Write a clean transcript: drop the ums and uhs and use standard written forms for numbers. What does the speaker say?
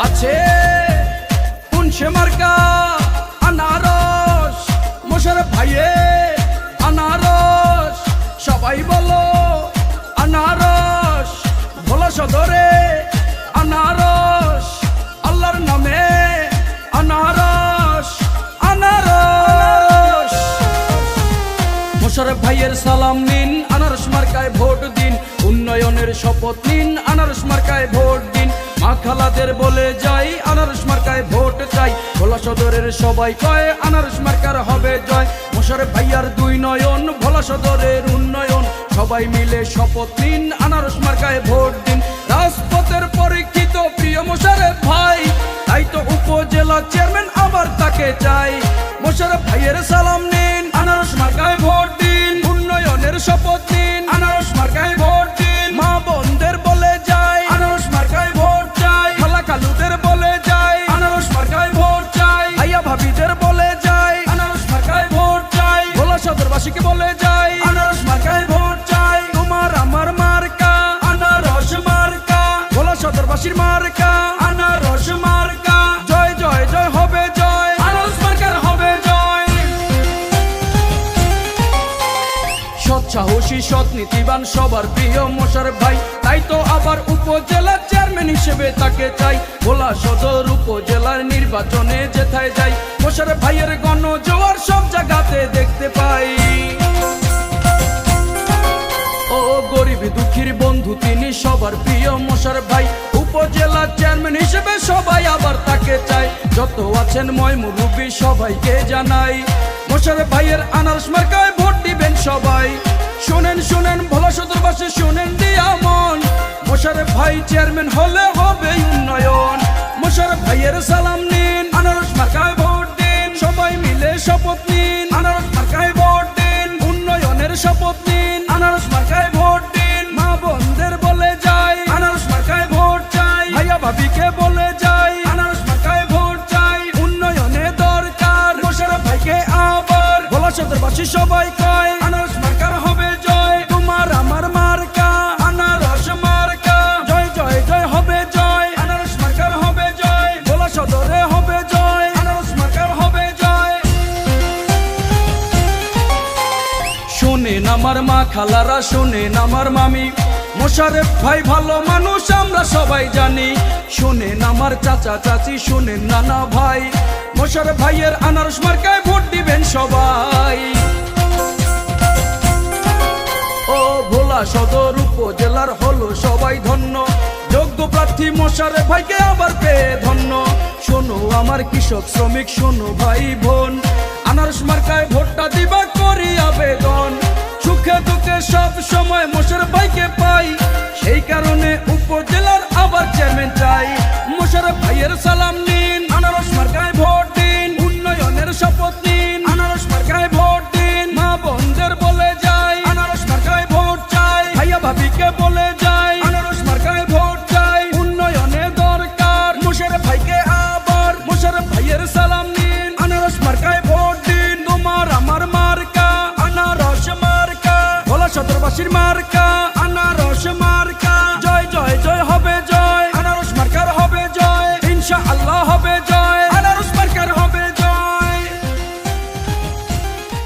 আছে পুনছে মার্কা আনারস মোশাররফ ভাইয়ের আনারস সবাই বলো আনারস ভোলা সদরে আনারস আল্লাহর নামে আনারস আনারস মোশাররফ ভাইয়ের সালাম নিন আনারস মার্কায় ভোট দিন উন্নয়নের শপথ নিন আনারস মার্কায় ভোট দিন মা খালাদের বলে যাই আনারস মার্কায় ভোট চাই ভোলা সদরের সবাই কয় আনারস মার্কার হবে জয় মোশাররফ ভাইয়ার দুই নয়ন ভোলা সদরের উন্নয়ন সবাই মিলে শপথ নিন আনারস মার্কায় ভোট দিন রাজপথের পরীক্ষিত প্রিয় মোশাররফ ভাই তাই তো উপজেলা চেয়ারম্যান আবার তাকে চাই মোশাররফ ভাইয়ের সালাম নিন আনারস মার্কায় ভোট দিন উন্নয়নের শপথ নিন আনারস মার্কায় ভোট দিন মা বোনদের বলে যাই আনারস মার্কায় ভোট চাই খালা খালুদের বলে যাই আনারস মার্কায় ভোট চাই ভাইয়া ভাবিদের বলে যাই আনারস মার্কায় ভোট চাই ভোলা সদরবাসীকে বলে যাই আনারস মার্কায় ভোট চাই তোমার আমার মার্কা আনারস মার্কা ভোলা সদরবাসীর মার্কা আনারস মার্কা জয় জয় জয় হবে জয় আনারস মার্কার হবে জয় সৎ সাহসী সৎ নীতিবান সবার প্রিয় মোশাররফ ভাই তাই তো আবার উপজেলা চেয়ারম্যান হিসেবে তাকে চাই ভোলা সদর উপজেলার নির্বাচনে যেথায় যাই মোশাররফ ভাইয়ের গণজোয়ার সব জায়গাতে দেখতে পাই ও গরিব দুঃখীর বন্ধু তিনি সবার প্রিয় মোশাররফ ভাই উপজেলা চেয়ারম্যান হিসেবে সবাই আবার তাকে চাই যত আছেন ময় মুরব্বি সবাইকে জানাই মোশাররফ ভাইয়ের আনারস মার্কায় ভোট দিবেন সবাই শুনেন শুনেন ভোলা সদরবাসী শুনেন দিয়া মন মোশাররফ ভাই চেয়ারম্যান হলে হবে উন্নয়ন মোশাররফ ভাইয়ের সালাম নিন আনারস মার্কায় ভোট দিন সবাই মিলে শপথ নিন আনারস মার্কায় ভোট দিন উন্নয়নের শপথ নিন আনারস মার্কায় ভোট দিন মা বোনদের বলে যাই আনারস মার্কায় ভোট চাই ভাইয়া ভাবিকে বলে যাই আনারস মার্কায় ভোট চাই উন্নয়নে দরকার মোশাররফ ভাইকে আবার ভোলা সদরবাসী সবাই কয় আনারস মার্কার হবে জয় তোমার আমার মার্কা আনারস মার্কা জয় জয় জয় হবে জয় আনারস মার্কার হবে জয় ভোলা সদরে হবে জয় আনারস মার্কার হবে জয় শোনেন আমার মা খালারা শোনেন আমার মামি মোশাররফ ভাই ভালো মানুষ আমরা সবাই জানি শোনেন আমার চাচা চাচি শোনেন নানা ভাই মোশাররফ ভাইয়ের আনারস মার্কায় ভোট দিবেন সবাই ও ভোলা সদর উপজেলার হলো সবাই ধন্য যোগ্য প্রার্থী মোশাররফ ভাইকে আবার পেয়ে ধন্য শোনো আমার কৃষক শ্রমিক শোনো ভাই বোন আনারস মার্কায় ভোটটা দিবা করি আবেদন সুখে দুঃখে সব সময় মোশাররফ ভাইকে পাই সেই কারণে উপজেলার আবার চেয়ারম্যান চাই মোশাররফ ভাইয়ের সালাম নিন আনারস মার্কায় ভোট দিন উন্নয়নের শপথ নিন আনারস মার্কায় ভোট দিন মা বোনদের বলে যাই আনারস মার্কায় ভোট চাই ভাইয়া ভাবিকে বলে যাই আনারস মার্কায় ভোট চাই উন্নয়নে দরকার মোশাররফ ভাইকে আবার মোশাররফ ভাইয়ের সালাম নিন আনারস মার্কায় ভোট দিন তোমার আমার মার্কা আনারস মার্কা ভোলা সদরবাসীর মার্কা